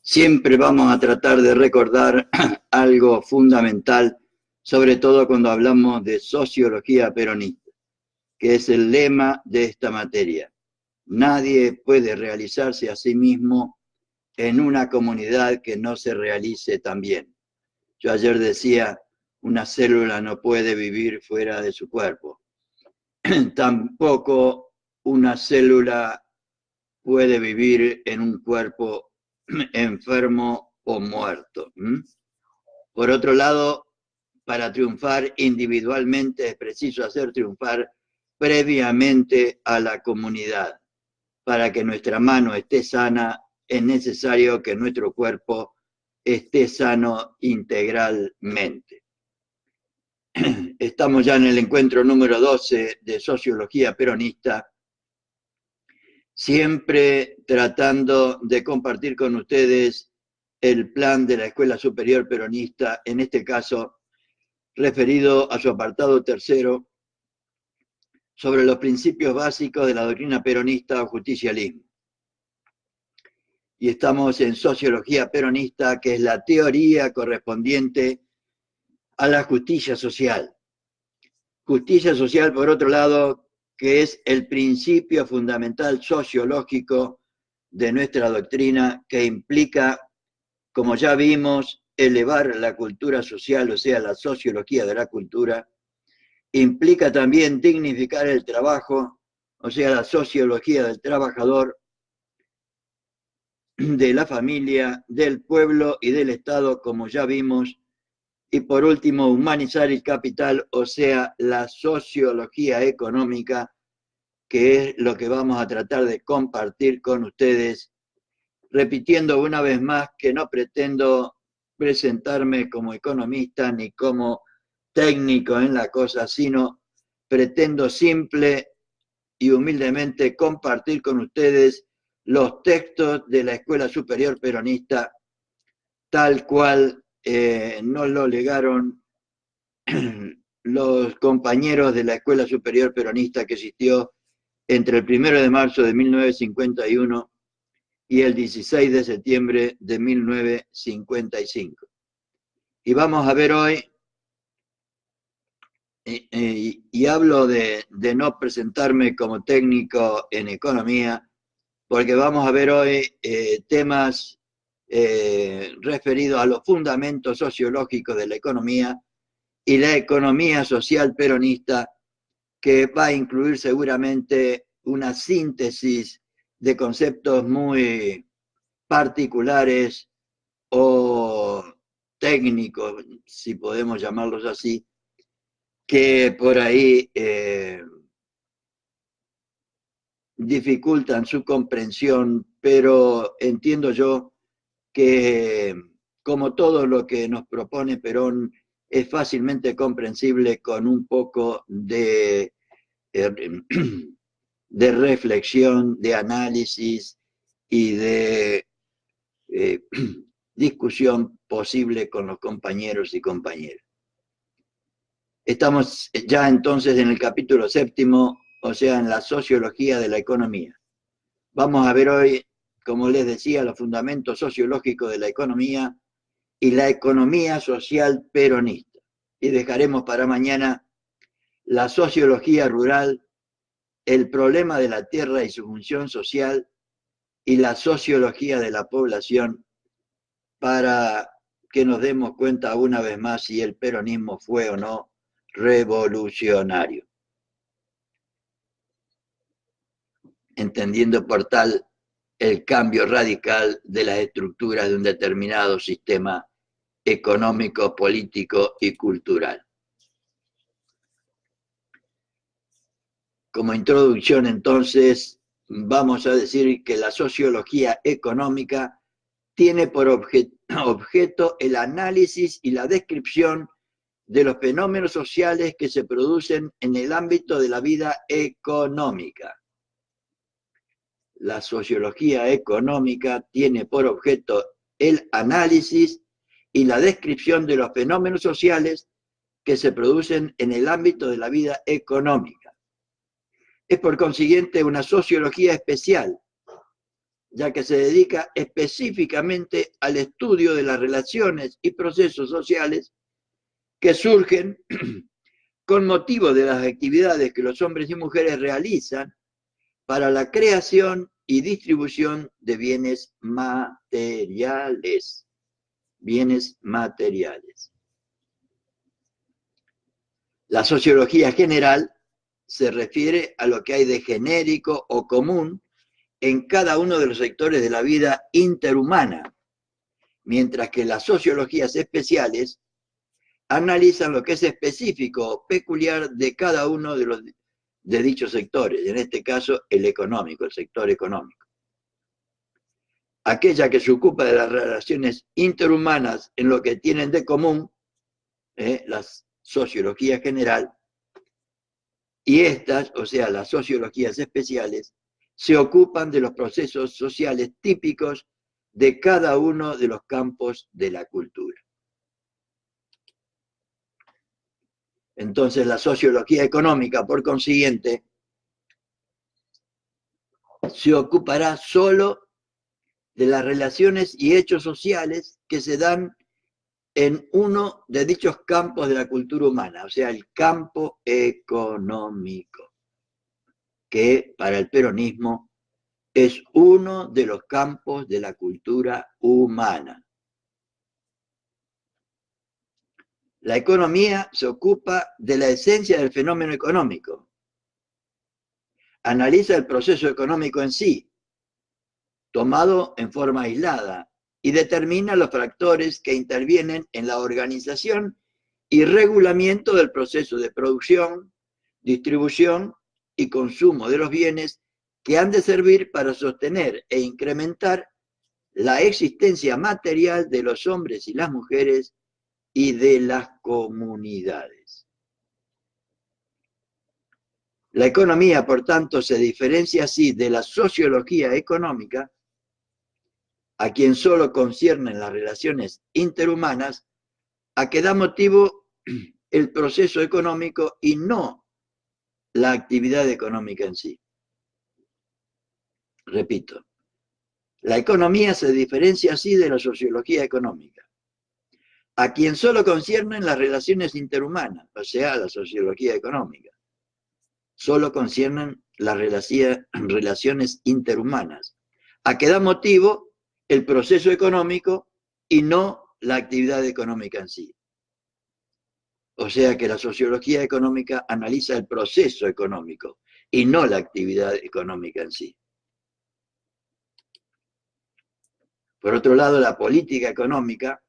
Siempre vamos a tratar de recordar algo fundamental, sobre todo cuando hablamos de sociología peronista, que es el lema de esta materia. Nadie puede realizarse a sí mismo en una comunidad que no se realice también. Yo ayer decía, una célula no puede vivir fuera de su cuerpo. Tampoco una célula puede vivir en un cuerpo enfermo o muerto. Por otro lado, para triunfar individualmente es preciso hacer triunfar previamente a la comunidad. Para que nuestra mano esté sana, es necesario que nuestro cuerpo esté sano integralmente. Estamos ya en el encuentro número 12 de Sociología Peronista, siempre tratando de compartir con ustedes el plan de la Escuela Superior Peronista, en este caso referido a su apartado tercero, sobre los principios básicos de la doctrina peronista o justicialismo. Y estamos en Sociología Peronista, que es la teoría correspondiente a la justicia social. Justicia social, por otro lado, que es el principio fundamental sociológico de nuestra doctrina, que implica, como ya vimos, elevar la cultura social, o sea, la sociología de la cultura, implica también dignificar el trabajo, o sea, la sociología del trabajador, de la familia, del pueblo y del Estado, como ya vimos, y por último, humanizar el capital, o sea, la sociología económica, que es lo que vamos a tratar de compartir con ustedes, repitiendo una vez más que no pretendo presentarme como economista ni como técnico en la cosa, sino pretendo simple y humildemente compartir con ustedes los textos de la Escuela Superior Peronista, tal cual nos lo legaron los compañeros de la Escuela Superior Peronista que existió entre el 1 de marzo de 1951 y el 16 de septiembre de 1955. Y vamos a ver hoy, y hablo de no presentarme como técnico en economía, porque vamos a ver hoy temas referidos a los fundamentos sociológicos de la economía y la economía social peronista, que va a incluir seguramente una síntesis de conceptos muy particulares o técnicos, si podemos llamarlos así, que por ahí dificultan su comprensión, pero entiendo yo que, como todo lo que nos propone Perón, es fácilmente comprensible con un poco de reflexión, de análisis y de discusión posible con los compañeros y compañeras. Estamos ya entonces en el capítulo séptimo, o sea, en la sociología de la economía. Vamos a ver hoy, como les decía, los fundamentos sociológicos de la economía y la economía social peronista. Y dejaremos para mañana la sociología rural, el problema de la tierra y su función social, y la sociología de la población, para que nos demos cuenta una vez más si el peronismo fue o no revolucionario. Entendiendo por tal el cambio radical de las estructuras de un determinado sistema económico, político y cultural. Como introducción, entonces, vamos a decir que la sociología económica tiene por objeto el análisis y la descripción de los fenómenos sociales que se producen en el ámbito de la vida económica. La sociología económica tiene por objeto el análisis y la descripción de los fenómenos sociales que se producen en el ámbito de la vida económica. Es por consiguiente una sociología especial, ya que se dedica específicamente al estudio de las relaciones y procesos sociales que surgen con motivo de las actividades que los hombres y mujeres realizan para la creación y distribución de bienes materiales. Bienes materiales. La sociología general se refiere a lo que hay de genérico o común en cada uno de los sectores de la vida interhumana, mientras que las sociologías especiales analizan lo que es específico o peculiar de cada uno de dichos sectores, en este caso el económico, el sector económico. Aquella que se ocupa de las relaciones interhumanas en lo que tienen de común, la sociología general, y estas, o sea, las sociologías especiales, se ocupan de los procesos sociales típicos de cada uno de los campos de la cultura. Entonces, la sociología económica, por consiguiente, se ocupará solo de las relaciones y hechos sociales que se dan en uno de dichos campos de la cultura humana, o sea, el campo económico, que para el peronismo es uno de los campos de la cultura humana. La economía se ocupa de la esencia del fenómeno económico, analiza el proceso económico en sí, tomado en forma aislada, y determina los factores que intervienen en la organización y regulamiento del proceso de producción, distribución y consumo de los bienes que han de servir para sostener e incrementar la existencia material de los hombres y las mujeres y de las comunidades. La economía, por tanto, se diferencia así de la sociología económica, a quien solo conciernen las relaciones interhumanas, a que da motivo el proceso económico y no la actividad económica en sí. Repito, la economía se diferencia así de la sociología económica, a quien solo conciernen las relaciones interhumanas, o sea, la sociología económica. Solo conciernen las relaciones interhumanas, a que da motivo el proceso económico y no la actividad económica en sí. O sea que la sociología económica analiza el proceso económico y no la actividad económica en sí. Por otro lado, la política económica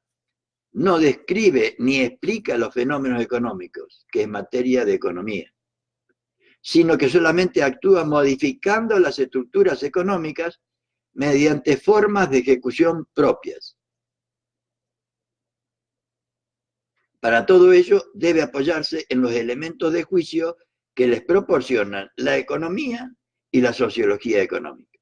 no describe ni explica los fenómenos económicos, que es materia de economía, sino que solamente actúa modificando las estructuras económicas mediante formas de ejecución propias. Para todo ello debe apoyarse en los elementos de juicio que les proporcionan la economía y la sociología económica.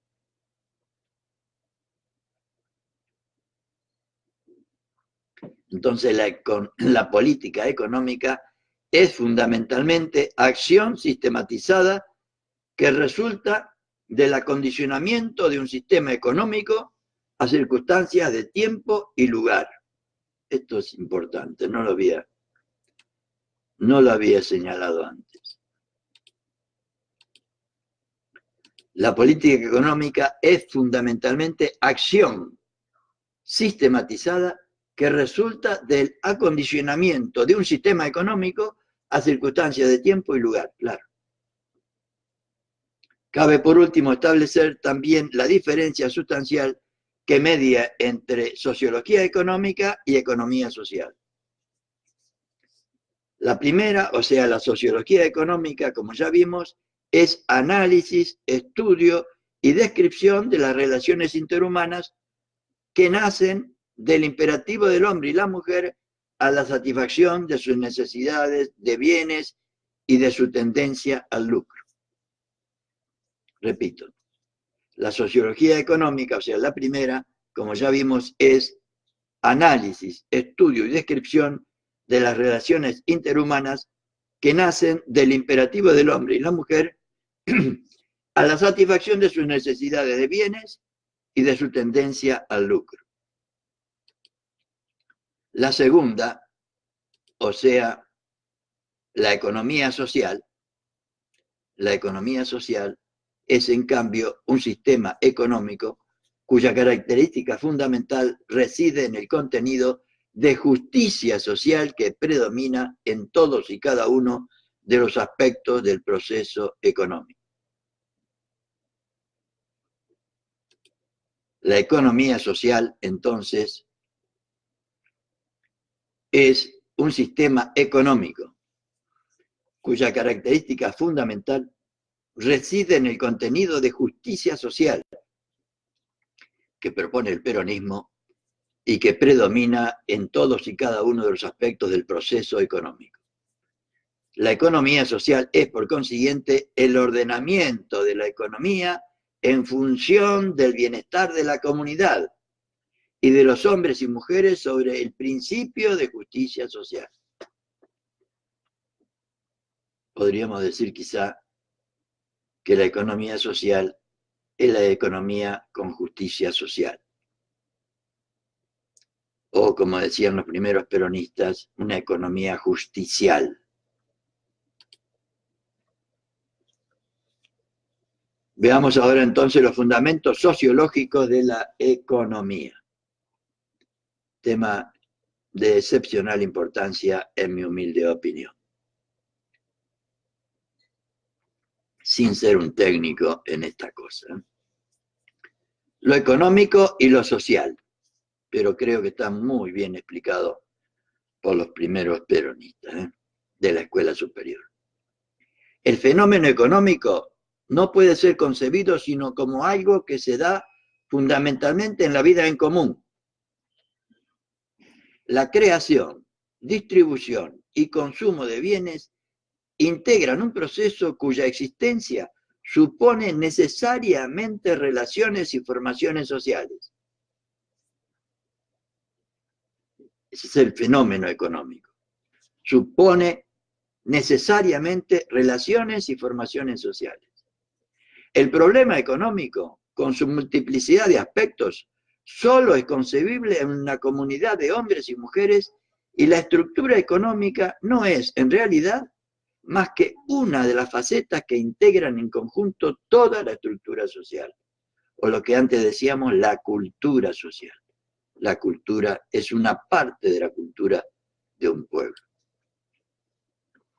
Entonces la política económica es fundamentalmente acción sistematizada que resulta del acondicionamiento de un sistema económico a circunstancias de tiempo y lugar. Esto es importante, no lo había señalado antes. La política económica es fundamentalmente acción sistematizada que resulta del acondicionamiento de un sistema económico a circunstancias de tiempo y lugar, claro. Cabe por último establecer también la diferencia sustancial que media entre sociología económica y economía social. La primera, o sea, la sociología económica, como ya vimos, es análisis, estudio y descripción de las relaciones interhumanas que nacen del imperativo del hombre y la mujer a la satisfacción de sus necesidades de bienes y de su tendencia al lucro. Repito, la sociología económica, o sea, la primera, como ya vimos, es análisis, estudio y descripción de las relaciones interhumanas que nacen del imperativo del hombre y la mujer a la satisfacción de sus necesidades de bienes y de su tendencia al lucro. La segunda, o sea, la economía social es en cambio un sistema económico cuya característica fundamental reside en el contenido de justicia social que predomina en todos y cada uno de los aspectos del proceso económico. La economía social, entonces, es un sistema económico cuya característica fundamental reside en el contenido de justicia social que propone el peronismo y que predomina en todos y cada uno de los aspectos del proceso económico. La economía social es, por consiguiente, el ordenamiento de la economía en función del bienestar de la comunidad y de los hombres y mujeres sobre el principio de justicia social. Podríamos decir quizá que la economía social es la economía con justicia social. O, como decían los primeros peronistas, una economía justicial. Veamos ahora entonces los fundamentos sociológicos de la economía. Tema de excepcional importancia en mi humilde opinión. Sin ser un técnico en esta cosa. Lo económico y lo social, pero creo que está muy bien explicado por los primeros peronistas de la escuela superior. El fenómeno económico no puede ser concebido sino como algo que se da fundamentalmente en la vida en común. La creación, distribución y consumo de bienes integran un proceso cuya existencia supone necesariamente relaciones y formaciones sociales. Ese es el fenómeno económico. Supone necesariamente relaciones y formaciones sociales. El problema económico, con su multiplicidad de aspectos, solo es concebible en una comunidad de hombres y mujeres, y la estructura económica no es, en realidad, más que una de las facetas que integran en conjunto toda la estructura social, o lo que antes decíamos, la cultura social. La cultura es una parte de la cultura de un pueblo.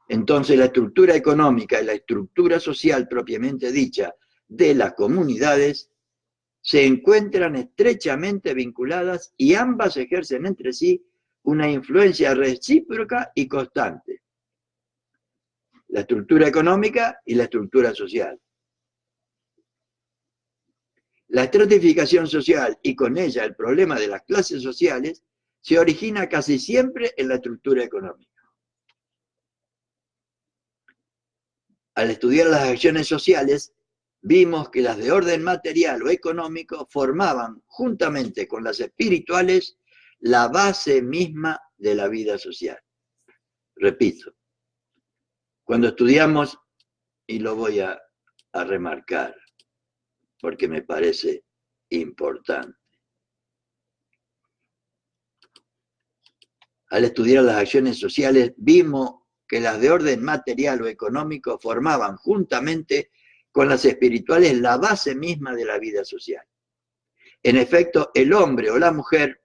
Entonces, la estructura económica y la estructura social propiamente dicha de las comunidades se encuentran estrechamente vinculadas y ambas ejercen entre sí una influencia recíproca y constante. La estructura económica y la estructura social. La estratificación social y con ella el problema de las clases sociales se origina casi siempre en la estructura económica. Al estudiar las acciones sociales, vimos que las de orden material o económico formaban, juntamente con las espirituales, la base misma de la vida social. Repito, cuando estudiamos, y lo voy a remarcar, porque me parece importante. Al estudiar las acciones sociales, vimos que las de orden material o económico formaban juntamente con las espirituales la base misma de la vida social. En efecto, el hombre o la mujer,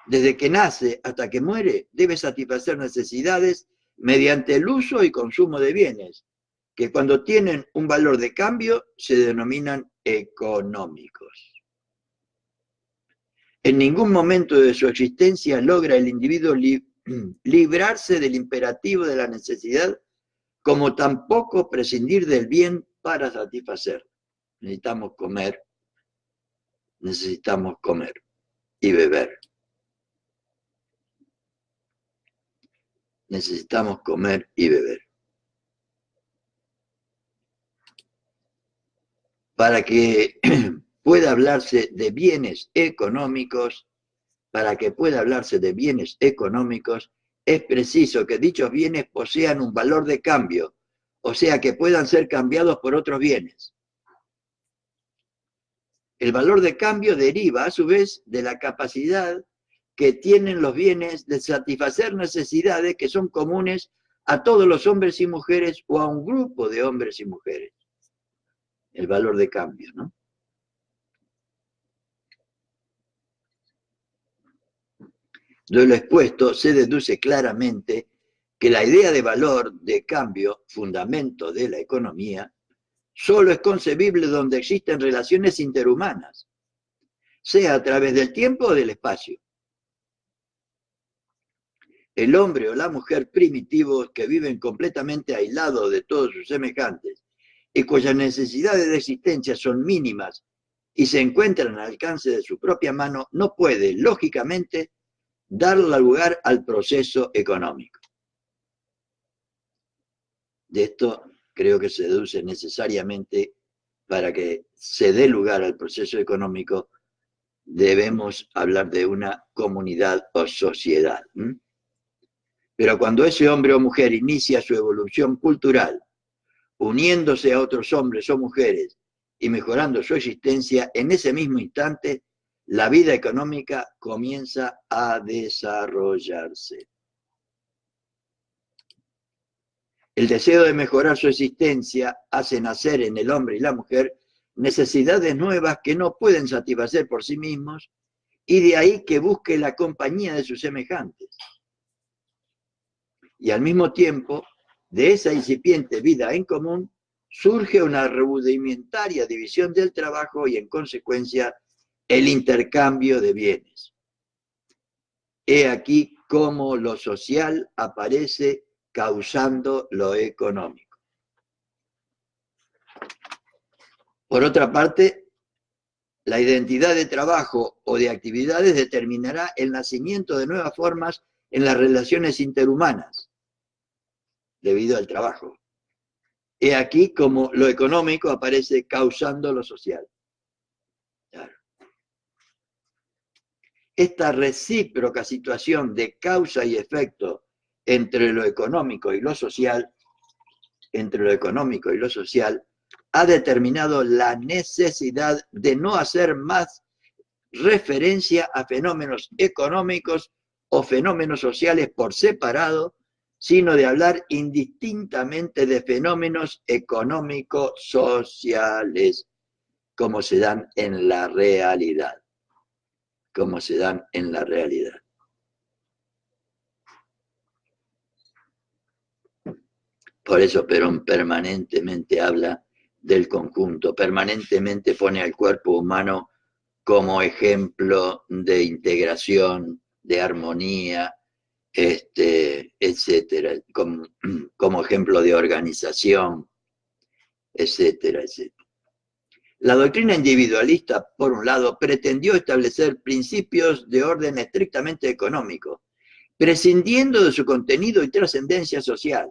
desde que nace hasta que muere, debe satisfacer necesidades mediante el uso y consumo de bienes, que cuando tienen un valor de cambio se denominan económicos. En ningún momento de su existencia logra el individuo librarse del imperativo de la necesidad, como tampoco prescindir del bien para satisfacer. Necesitamos comer y beber. Necesitamos comer y beber. Para que pueda hablarse de bienes económicos, es preciso que dichos bienes posean un valor de cambio, o sea que puedan ser cambiados por otros bienes. El valor de cambio deriva, a su vez, de la capacidad que tienen los bienes de satisfacer necesidades que son comunes a todos los hombres y mujeres o a un grupo de hombres y mujeres. El valor de cambio, ¿no? De lo expuesto se deduce claramente que la idea de valor de cambio, fundamento de la economía, solo es concebible donde existen relaciones interhumanas, sea a través del tiempo o del espacio. El hombre o la mujer primitivos que viven completamente aislados de todos sus semejantes y cuyas necesidades de existencia son mínimas y se encuentran al alcance de su propia mano, no puede, lógicamente, dar lugar al proceso económico. De esto creo que se deduce necesariamente, para que se dé lugar al proceso económico, debemos hablar de una comunidad o sociedad. Pero cuando ese hombre o mujer inicia su evolución cultural, uniéndose a otros hombres o mujeres y mejorando su existencia, en ese mismo instante la vida económica comienza a desarrollarse. El deseo de mejorar su existencia hace nacer en el hombre y la mujer necesidades nuevas que no pueden satisfacer por sí mismos, y de ahí que busque la compañía de sus semejantes. Y al mismo tiempo, de esa incipiente vida en común, surge una rudimentaria división del trabajo y, en consecuencia, el intercambio de bienes. He aquí cómo lo social aparece causando lo económico. Por otra parte, la identidad de trabajo o de actividades determinará el nacimiento de nuevas formas en las relaciones interhumanas debido al trabajo. He aquí cómo lo económico aparece causando lo social. Claro. Esta recíproca situación de causa y efecto entre lo económico y lo social, ha determinado la necesidad de no hacer más referencia a fenómenos económicos o fenómenos sociales por separado, sino de hablar indistintamente de fenómenos económicos sociales, como se dan en la realidad. Por eso Perón permanentemente habla del conjunto, permanentemente pone al cuerpo humano como ejemplo de integración, de armonía, etcétera, como ejemplo de organización, etcétera, etcétera. La doctrina individualista, por un lado, pretendió establecer principios de orden estrictamente económico, prescindiendo de su contenido y trascendencia social.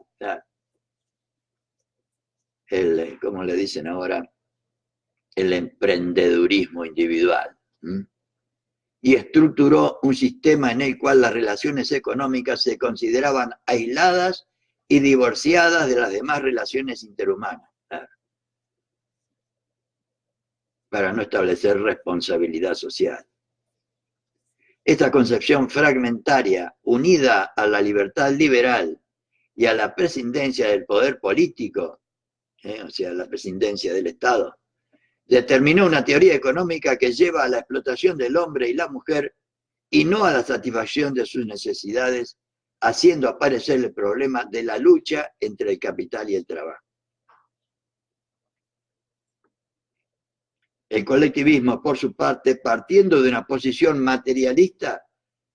Como le dicen ahora, el emprendedurismo individual. Y estructuró un sistema en el cual las relaciones económicas se consideraban aisladas y divorciadas de las demás relaciones interhumanas, para no establecer responsabilidad social. Esta concepción fragmentaria, unida a la libertad liberal y a la prescindencia del poder político, o sea, la prescindencia del Estado, determinó una teoría económica que lleva a la explotación del hombre y la mujer y no a la satisfacción de sus necesidades, haciendo aparecer el problema de la lucha entre el capital y el trabajo. El colectivismo, por su parte, partiendo de una posición materialista,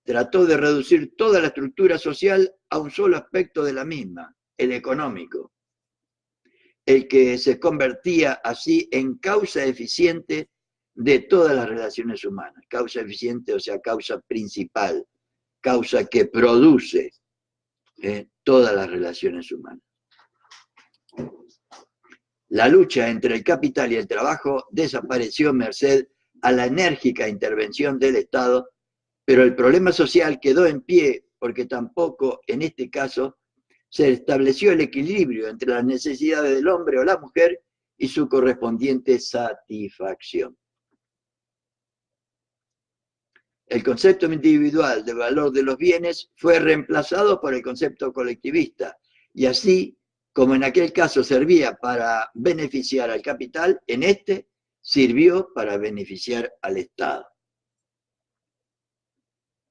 trató de reducir toda la estructura social a un solo aspecto de la misma, el económico, el que se convertía así en causa eficiente de todas las relaciones humanas. Causa eficiente, o sea, causa principal, causa que produce todas las relaciones humanas. La lucha entre el capital y el trabajo desapareció merced a la enérgica intervención del Estado, pero el problema social quedó en pie porque tampoco en este caso se estableció el equilibrio entre las necesidades del hombre o la mujer y su correspondiente satisfacción. el concepto individual de valor de los bienes fue reemplazado por el concepto colectivista, y así como en aquel caso servía para beneficiar al capital, en este sirvió para beneficiar al Estado.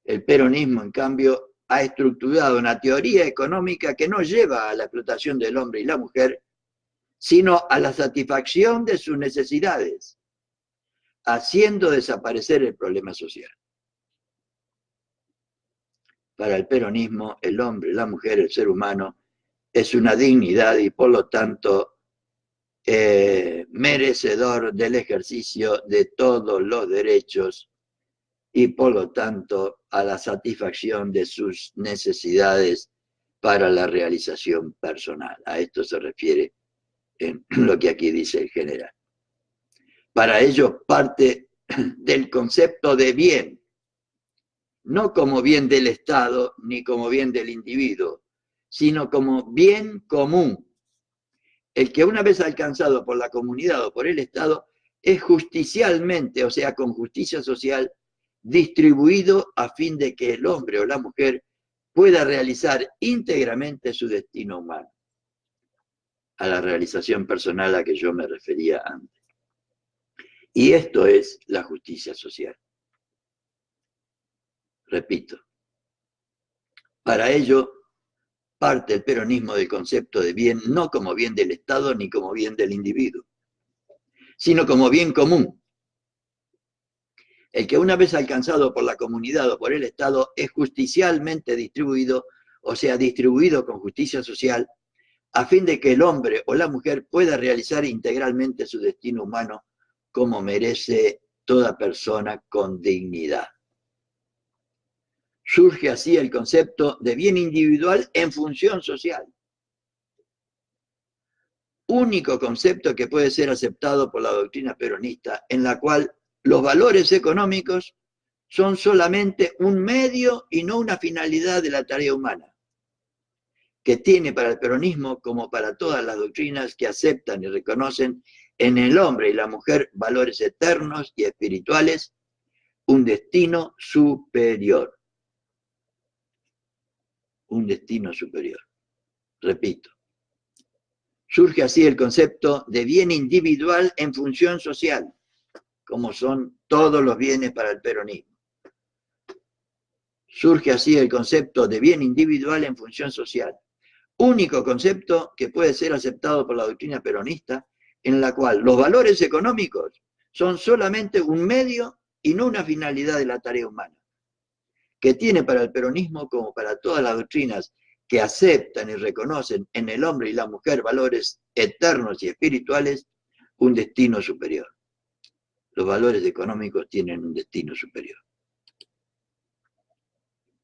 El peronismo, en cambio, ha estructurado una teoría económica que no lleva a la explotación del hombre y la mujer, sino a la satisfacción de sus necesidades, haciendo desaparecer el problema social. Para el peronismo, el hombre, la mujer, el ser humano, es una dignidad y por lo tanto merecedor del ejercicio de todos los derechos y por lo tanto a la satisfacción de sus necesidades para la realización personal. A esto se refiere en lo que aquí dice el general. Para ello parte del concepto de bien, no como bien del Estado ni como bien del individuo, sino como bien común, el que una vez alcanzado por la comunidad o por el Estado es justicialmente, o sea, con justicia social, distribuido a fin de que el hombre o la mujer pueda realizar íntegramente su destino humano, a la realización personal a que yo me refería antes. Y esto es la justicia social. Repito, para ello parte el peronismo del concepto de bien, no como bien del Estado ni como bien del individuo, sino como bien común. El que una vez alcanzado por la comunidad o por el Estado es justicialmente distribuido, o sea, distribuido con justicia social, a fin de que el hombre o la mujer pueda realizar integralmente su destino humano como merece toda persona con dignidad. Surge así el concepto de bien individual en función social. Único concepto que puede ser aceptado por la doctrina peronista, en la cual los valores económicos son solamente un medio y no una finalidad de la tarea humana, que tiene para el peronismo, como para todas las doctrinas que aceptan y reconocen en el hombre y la mujer valores eternos y espirituales, un destino superior. Un destino superior. Repito. Surge así el concepto de bien individual en función social, como son todos los bienes para el peronismo. Surge así el concepto de bien individual en función social, único concepto que puede ser aceptado por la doctrina peronista, en la cual los valores económicos son solamente un medio y no una finalidad de la tarea humana, que tiene para el peronismo, como para todas las doctrinas que aceptan y reconocen en el hombre y la mujer valores eternos y espirituales, un destino superior. Los valores económicos tienen un destino superior.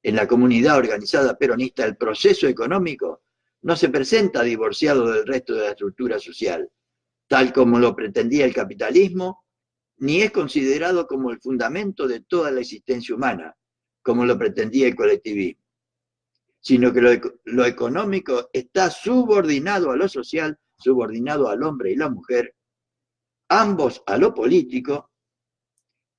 En la comunidad organizada peronista, el proceso económico no se presenta divorciado del resto de la estructura social, tal como lo pretendía el capitalismo, ni es considerado como el fundamento de toda la existencia humana, como lo pretendía el colectivismo, sino que lo económico está subordinado a lo social, subordinado al hombre y la mujer, ambos a lo político,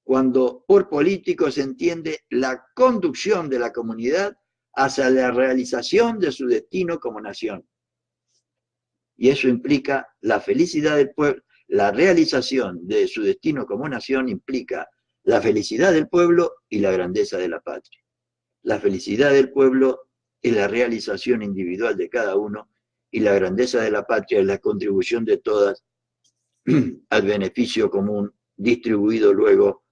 cuando por político se entiende la conducción de la comunidad hacia la realización de su destino como nación. Y eso implica la felicidad del pueblo, la realización de su destino como nación implica la felicidad del pueblo y la grandeza de la patria. La felicidad del pueblo es la realización individual de cada uno y la grandeza de la patria es la contribución de todas al beneficio común, distribuido luego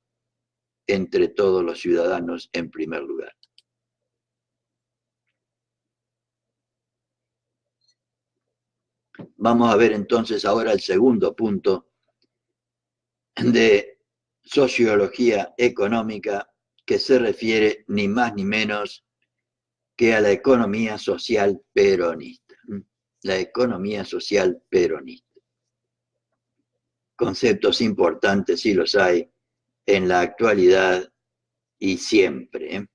entre todos los ciudadanos en primer lugar. Vamos a ver entonces ahora el segundo punto de sociología económica, que se refiere ni más ni menos que a la economía social peronista. La economía social peronista. Conceptos importantes, sí los hay, en la actualidad y siempre.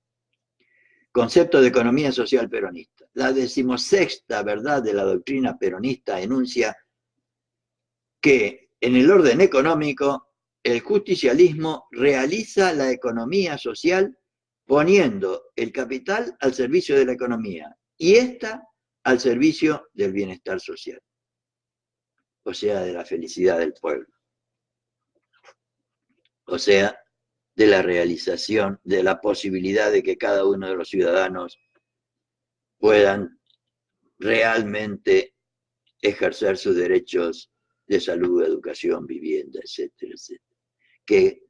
Concepto de economía social peronista. La 16ª verdad de la doctrina peronista enuncia que en el orden económico el justicialismo realiza la economía social poniendo el capital al servicio de la economía y ésta al servicio del bienestar social, o sea, de la felicidad del pueblo, o sea, de la realización, de la posibilidad de que cada uno de los ciudadanos puedan realmente ejercer sus derechos de salud, educación, vivienda, etcétera, etcétera, que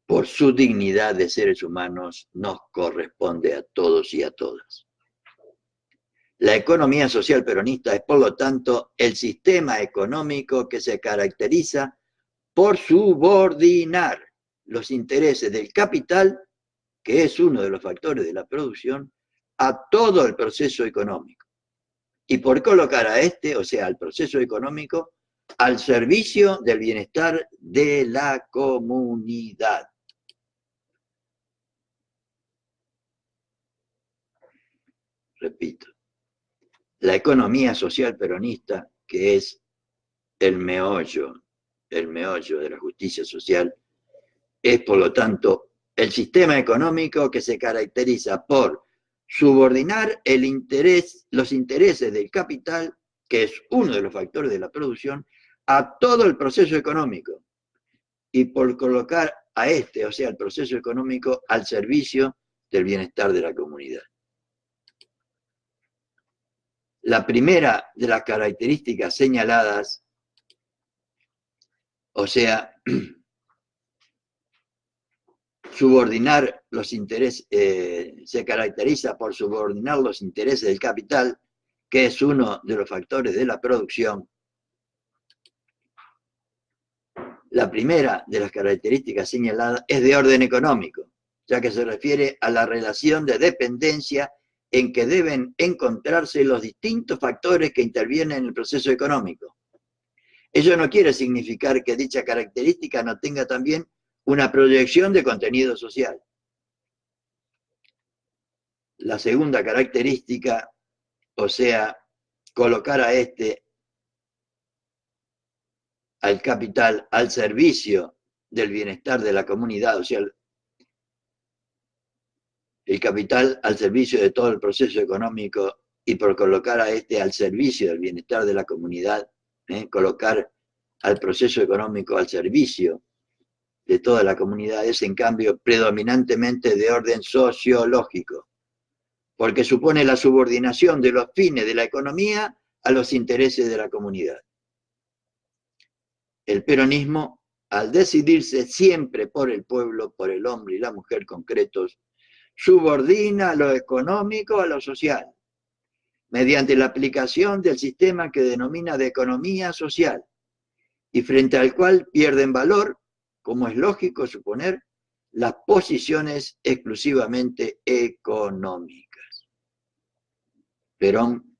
por su dignidad de seres humanos nos corresponde a todos y a todas. La economía social peronista es, por lo tanto, el sistema económico que se caracteriza por subordinar los intereses del capital, que es uno de los factores de la producción, a todo el proceso económico. Y por colocar a este, o sea, al proceso económico, al servicio del bienestar de la comunidad. Repito, la economía social peronista, que es el meollo de la justicia social, es por lo tanto el sistema económico que se caracteriza por subordinar los intereses del capital, que es uno de los factores de la producción, a todo el proceso económico y por colocar a este, o sea, el proceso económico, al servicio del bienestar de la comunidad. La primera de las características señaladas, o sea, subordinar los intereses, se caracteriza por subordinar los intereses del capital, que es uno de los factores de la producción. La primera de las características señaladas es de orden económico, ya que se refiere a la relación de dependencia en que deben encontrarse los distintos factores que intervienen en el proceso económico. Ello no quiere significar que dicha característica no tenga también una proyección de contenido social. La segunda característica, o sea, colocar a este, al capital, al servicio del bienestar de la comunidad, o sea, el capital al servicio de todo el proceso económico y por colocar a este al servicio del bienestar de la comunidad, colocar al proceso económico al servicio de toda la comunidad es en cambio predominantemente de orden sociológico, porque supone la subordinación de los fines de la economía a los intereses de la comunidad. El peronismo, al decidirse siempre por el pueblo, por el hombre y la mujer concretos, subordina lo económico a lo social, mediante la aplicación del sistema que denomina de economía social, y frente al cual pierden valor, como es lógico suponer, las posiciones exclusivamente económicas. Perón,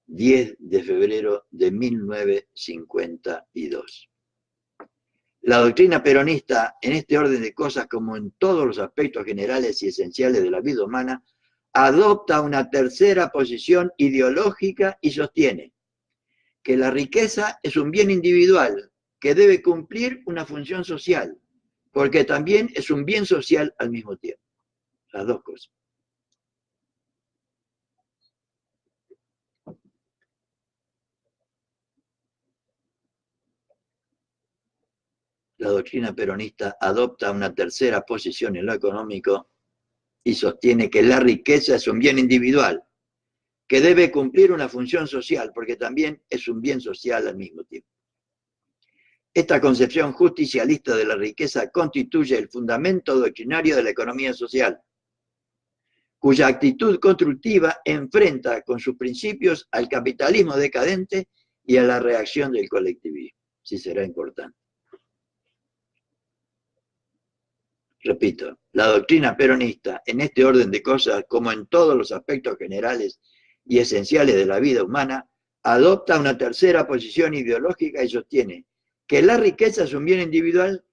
10 de febrero de 1952. La doctrina peronista, en este orden de cosas como en todos los aspectos generales y esenciales de la vida humana, adopta una tercera posición ideológica y sostiene que la riqueza es un bien individual que debe cumplir una función social, porque también es un bien social al mismo tiempo. Las dos cosas. La doctrina peronista adopta una tercera posición en lo económico y sostiene que la riqueza es un bien individual, que debe cumplir una función social, porque también es un bien social al mismo tiempo. Esta concepción justicialista de la riqueza constituye el fundamento doctrinario de la economía social, cuya actitud constructiva enfrenta con sus principios al capitalismo decadente y a la reacción del colectivismo. Sí será importante. Repito, la doctrina peronista, en este orden de cosas, como en todos los aspectos generales y esenciales de la vida humana, adopta una tercera posición ideológica y sostiene que la riqueza es un bien individual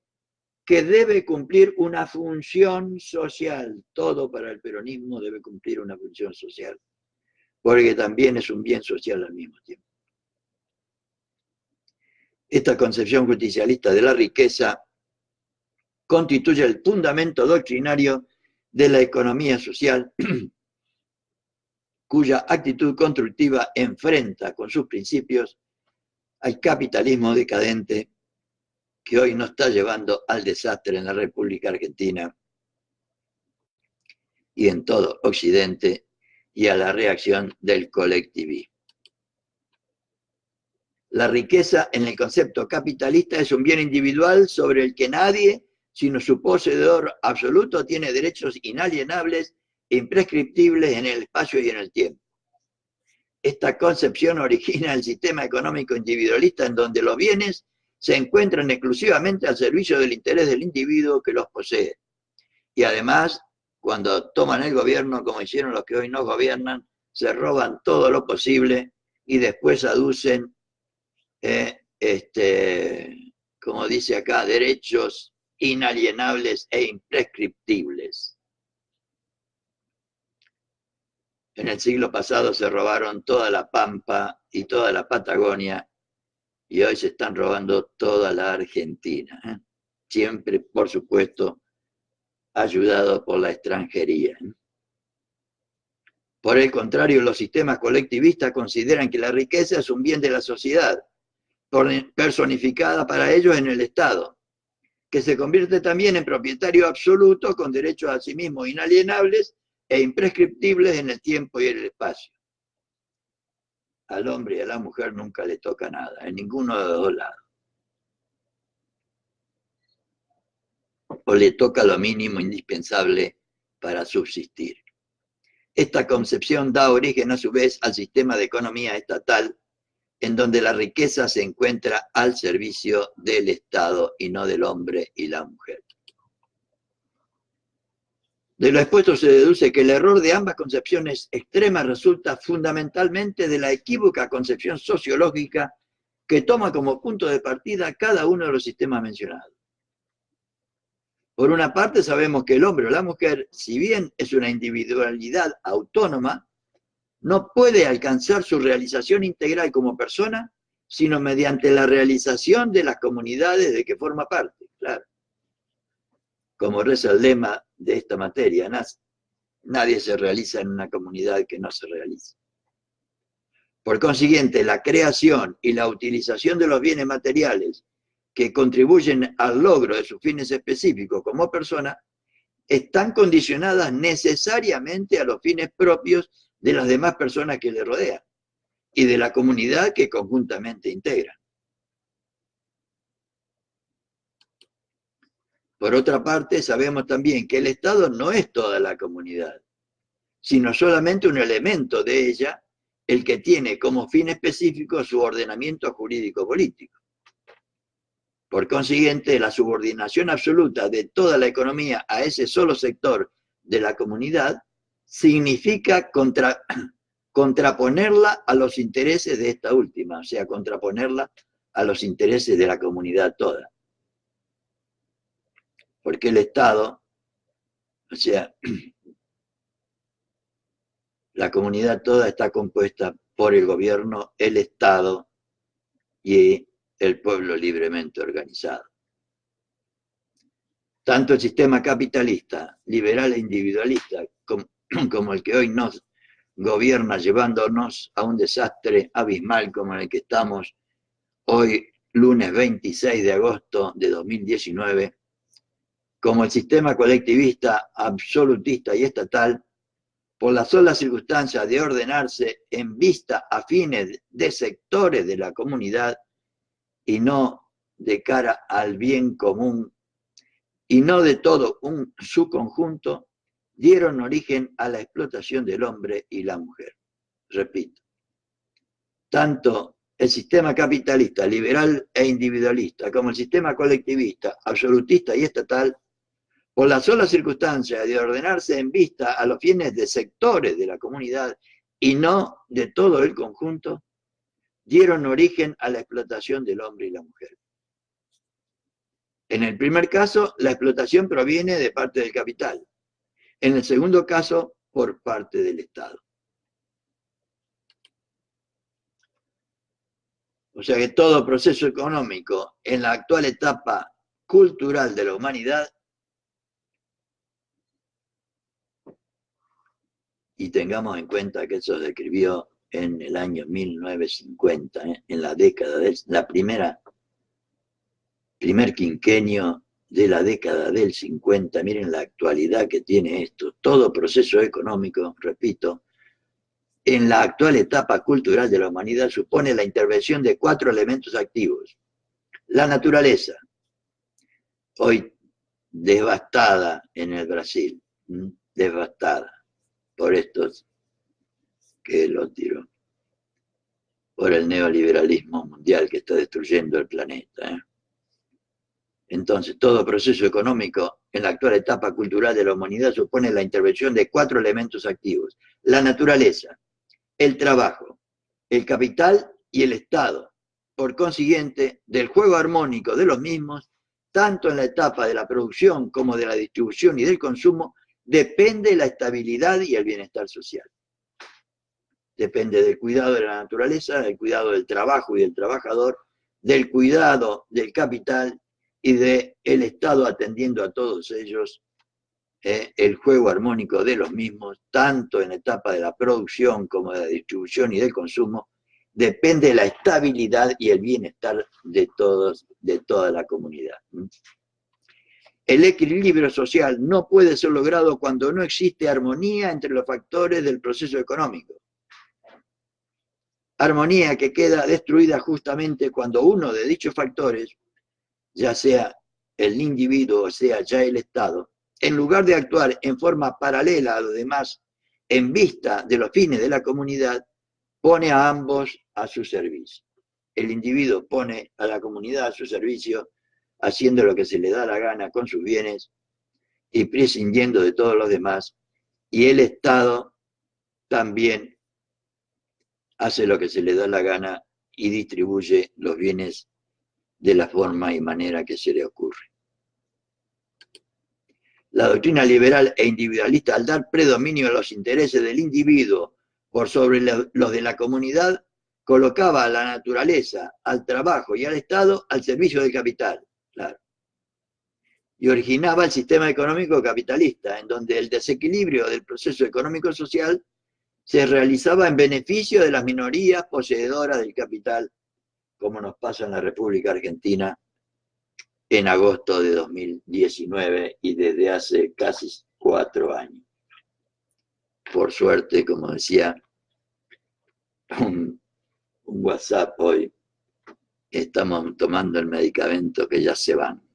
que debe cumplir una función social. Todo para el peronismo debe cumplir una función social, porque también es un bien social al mismo tiempo. Esta concepción justicialista de la riqueza constituye el fundamento doctrinario de la economía social, cuya actitud constructiva enfrenta con sus principios al capitalismo decadente que hoy nos está llevando al desastre en la República Argentina y en todo Occidente, y a la reacción del colectivismo. La riqueza en el concepto capitalista es un bien individual sobre el que nadie, sino su poseedor absoluto, tiene derechos inalienables e imprescriptibles en el espacio y en el tiempo. Esta concepción origina el sistema económico individualista en donde los bienes se encuentran exclusivamente al servicio del interés del individuo que los posee. Y además, cuando toman el gobierno, como hicieron los que hoy nos gobiernan, se roban todo lo posible y después aducen, como dice acá, derechos inalienables e imprescriptibles. En el siglo pasado se robaron toda la Pampa y toda la Patagonia, y hoy se están robando toda la Argentina. Siempre, por supuesto, ayudado por la extranjería. Por el contrario, los sistemas colectivistas consideran que la riqueza es un bien de la sociedad, personificada para ellos en el Estado, que se convierte también en propietario absoluto con derechos a sí mismo inalienables e imprescriptibles en el tiempo y en el espacio. Al hombre y a la mujer nunca le toca nada, en ninguno de los dos lados. O le toca lo mínimo indispensable para subsistir. Esta concepción da origen a su vez al sistema de economía estatal, en donde la riqueza se encuentra al servicio del Estado y no del hombre y la mujer. De lo expuesto se deduce que el error de ambas concepciones extremas resulta fundamentalmente de la equívoca concepción sociológica que toma como punto de partida cada uno de los sistemas mencionados. Por una parte, sabemos que el hombre o la mujer, si bien es una individualidad autónoma, no puede alcanzar su realización integral como persona, sino mediante la realización de las comunidades de que forma parte, claro. Como reza el lema de esta materia, nadie se realiza en una comunidad que no se realiza. Por consiguiente, la creación y la utilización de los bienes materiales que contribuyen al logro de sus fines específicos como persona, están condicionadas necesariamente a los fines propios de las demás personas que le rodean y de la comunidad que conjuntamente integran. Por otra parte, sabemos también que el Estado no es toda la comunidad, sino solamente un elemento de ella, el que tiene como fin específico su ordenamiento jurídico-político. Por consiguiente, la subordinación absoluta de toda la economía a ese solo sector de la comunidad significa contraponerla a los intereses de esta última, o sea, contraponerla a los intereses de la comunidad toda. Porque el Estado, o sea, la comunidad toda está compuesta por el gobierno, el Estado y el pueblo libremente organizado. Tanto el sistema capitalista, liberal e individualista, como el que hoy nos gobierna, llevándonos a un desastre abismal como en el que estamos hoy, lunes 26 de agosto de 2019, como el sistema colectivista, absolutista y estatal, por la sola circunstancia de ordenarse en vista a fines de sectores de la comunidad y no de cara al bien común, y no de todo su conjunto, dieron origen a la explotación del hombre y la mujer. Repito, tanto el sistema capitalista, liberal e individualista, como el sistema colectivista, absolutista y estatal, por la sola circunstancia de ordenarse en vista a los fines de sectores de la comunidad y no de todo el conjunto, dieron origen a la explotación del hombre y la mujer. En el primer caso, la explotación proviene de parte del capital. En el segundo caso, por parte del Estado. O sea que todo proceso económico en la actual etapa cultural de la humanidad Y tengamos en cuenta que eso se escribió en el año 1950, en la década de la primer quinquenio de la década del 50. Miren la actualidad que tiene esto. Todo proceso económico, repito, en la actual etapa cultural de la humanidad supone la intervención de 4 elementos activos. La naturaleza, hoy devastada en el Brasil, devastada por estos que lo tiró, por el neoliberalismo mundial que está destruyendo el planeta. Entonces, todo proceso económico en la actual etapa cultural de la humanidad supone la intervención de 4 elementos activos: la naturaleza, el trabajo, el capital y el Estado. Por consiguiente, del juego armónico de los mismos, tanto en la etapa de la producción como de la distribución y del consumo, depende la estabilidad y el bienestar social. Depende del cuidado de la naturaleza, del cuidado del trabajo y del trabajador, del cuidado del capital y del Estado atendiendo a todos ellos, el juego armónico de los mismos, tanto en la etapa de la producción como de la distribución y del consumo, depende de la estabilidad y el bienestar de todos, de toda la comunidad. El equilibrio social no puede ser logrado cuando no existe armonía entre los factores del proceso económico. Armonía que queda destruida justamente cuando uno de dichos factores, ya sea el individuo o sea ya el Estado, en lugar de actuar en forma paralela a los demás en vista de los fines de la comunidad, pone a ambos a su servicio. El individuo pone a la comunidad a su servicio, haciendo lo que se le da la gana con sus bienes y prescindiendo de todos los demás, y el Estado también hace lo que se le da la gana y distribuye los bienes de la forma y manera que se le ocurre. La doctrina liberal e individualista, al dar predominio a los intereses del individuo por sobre los de la comunidad, colocaba a la naturaleza, al trabajo y al Estado al servicio del capital, claro. Y originaba el sistema económico capitalista, en donde el desequilibrio del proceso económico-social se realizaba en beneficio de las minorías poseedoras del capital, como nos pasa en la República Argentina en agosto de 2019 y desde hace casi 4 años. Por suerte, como decía un WhatsApp hoy, estamos tomando el medicamento que ya se van.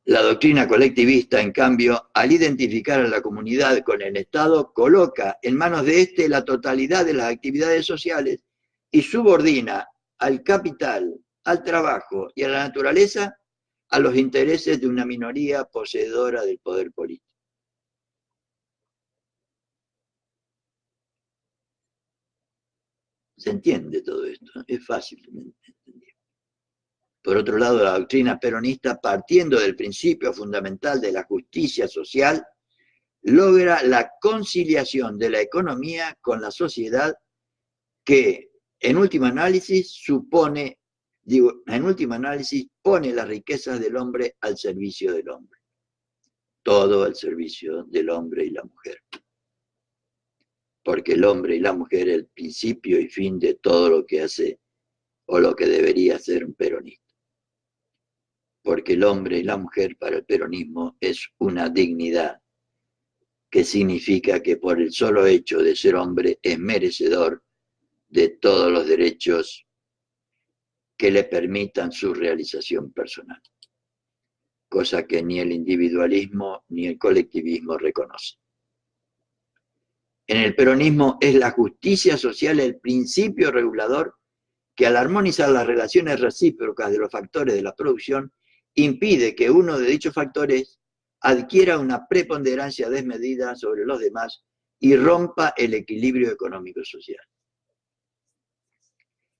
La doctrina colectivista, en cambio, al identificar a la comunidad con el Estado, coloca en manos de éste la totalidad de las actividades sociales y subordina al capital, al trabajo y a la naturaleza a los intereses de una minoría poseedora del poder político. ¿Se entiende todo esto? Es fácilmente entendible. Por otro lado, la doctrina peronista, partiendo del principio fundamental de la justicia social, logra la conciliación de la economía con la sociedad que, en último análisis, pone las riquezas del hombre al servicio del hombre. Todo al servicio del hombre y la mujer. Porque el hombre y la mujer es el principio y fin de todo lo que hace o lo que debería hacer un peronista. Porque el hombre y la mujer para el peronismo es una dignidad, que significa que por el solo hecho de ser hombre es merecedor de todos los derechos que le permitan su realización personal, cosa que ni el individualismo ni el colectivismo reconocen. En el peronismo es la justicia social el principio regulador que, al armonizar las relaciones recíprocas de los factores de la producción, impide que uno de dichos factores adquiera una preponderancia desmedida sobre los demás y rompa el equilibrio económico-social.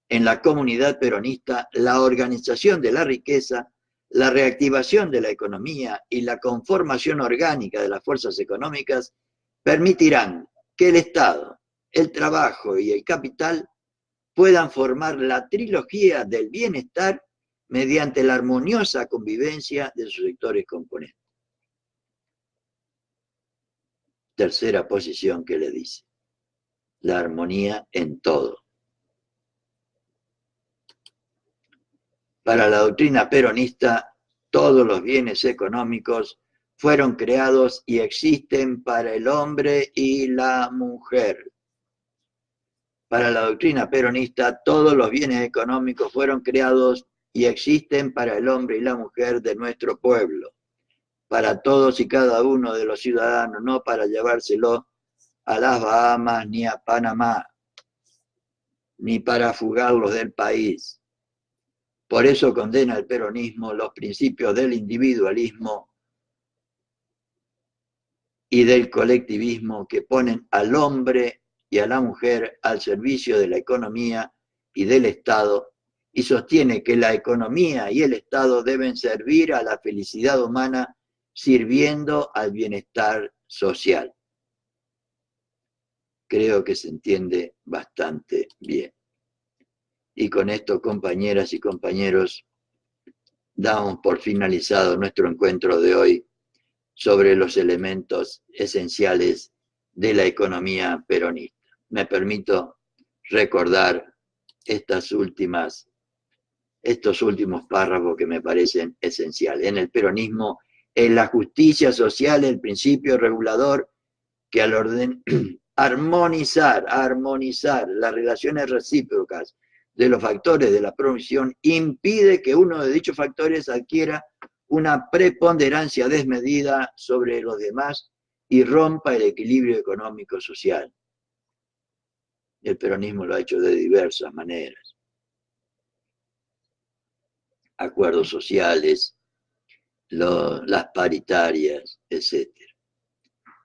En la comunidad peronista, la organización de la riqueza, la reactivación de la economía y la conformación orgánica de las fuerzas económicas permitirán que el Estado, el trabajo y el capital puedan formar la trilogía del bienestar mediante la armoniosa convivencia de sus sectores componentes. tercera posición que le dice: la armonía en todo. Para la doctrina peronista, todos los bienes económicos fueron creados y existen para el hombre y la mujer. Para la doctrina peronista, todos los bienes económicos fueron creados y existen para el hombre y la mujer de nuestro pueblo, para todos y cada uno de los ciudadanos, no para llevárselo a las Bahamas ni a Panamá, ni para fugarlos del país. Por eso condena el peronismo los principios del individualismo y del colectivismo que ponen al hombre y a la mujer al servicio de la economía y del Estado, y sostiene que la economía y el Estado deben servir a la felicidad humana sirviendo al bienestar social. Creo que se entiende bastante bien. Y con esto, compañeras y compañeros, damos por finalizado nuestro encuentro de hoy sobre los elementos esenciales de la economía peronista. Me permito recordar estos últimos párrafos que me parecen esenciales. En el peronismo, en la justicia social, el principio regulador que al armonizar las relaciones recíprocas de los factores de la producción impide que uno de dichos factores adquiera una preponderancia desmedida sobre los demás y rompa el equilibrio económico-social. El peronismo lo ha hecho de diversas maneras. Acuerdos sociales, las paritarias, etc.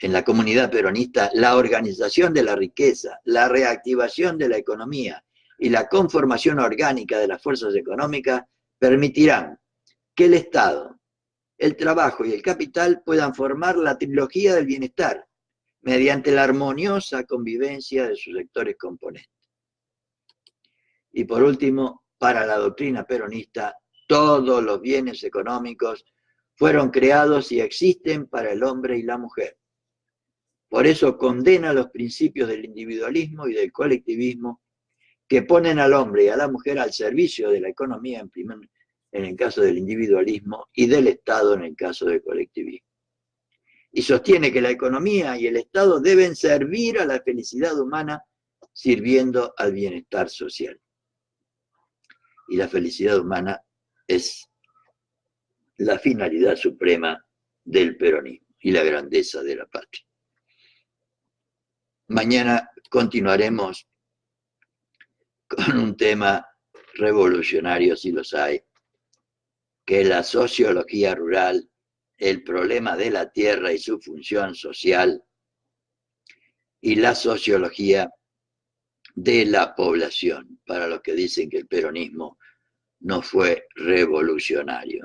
En la comunidad peronista, la organización de la riqueza, la reactivación de la economía y la conformación orgánica de las fuerzas económicas permitirán que el Estado, el trabajo y el capital puedan formar la trilogía del bienestar mediante la armoniosa convivencia de sus sectores componentes. Y por último, para la doctrina peronista, todos los bienes económicos fueron creados y existen para el hombre y la mujer. Por eso condena los principios del individualismo y del colectivismo que ponen al hombre y a la mujer al servicio de la economía en el caso del individualismo y del Estado en el caso del colectivismo. Y sostiene que la economía y el Estado deben servir a la felicidad humana sirviendo al bienestar social. Y la felicidad humana es la finalidad suprema del peronismo y la grandeza de la patria. Mañana continuaremos con un tema revolucionario, si los hay, que es la sociología rural, el problema de la tierra y su función social, y la sociología de la población, para los que dicen que el peronismo no fue revolucionario.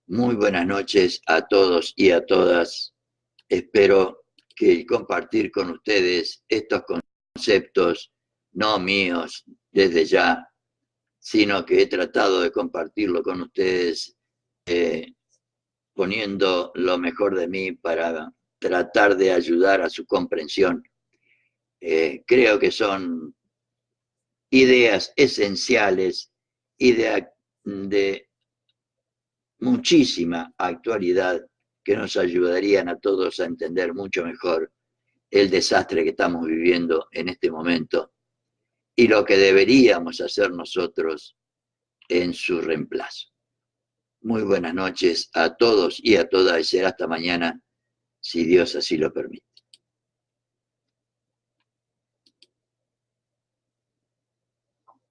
Muy buenas noches a todos y a todas. Espero que compartir con ustedes estos conceptos, no míos desde ya, sino que he tratado de compartirlo con ustedes poniendo lo mejor de mí para tratar de ayudar a su comprensión. Creo que son ideas esenciales y de muchísima actualidad que nos ayudarían a todos a entender mucho mejor el desastre que estamos viviendo en este momento y lo que deberíamos hacer nosotros en su reemplazo. Muy buenas noches a todos y a todas y será hasta mañana, si Dios así lo permite.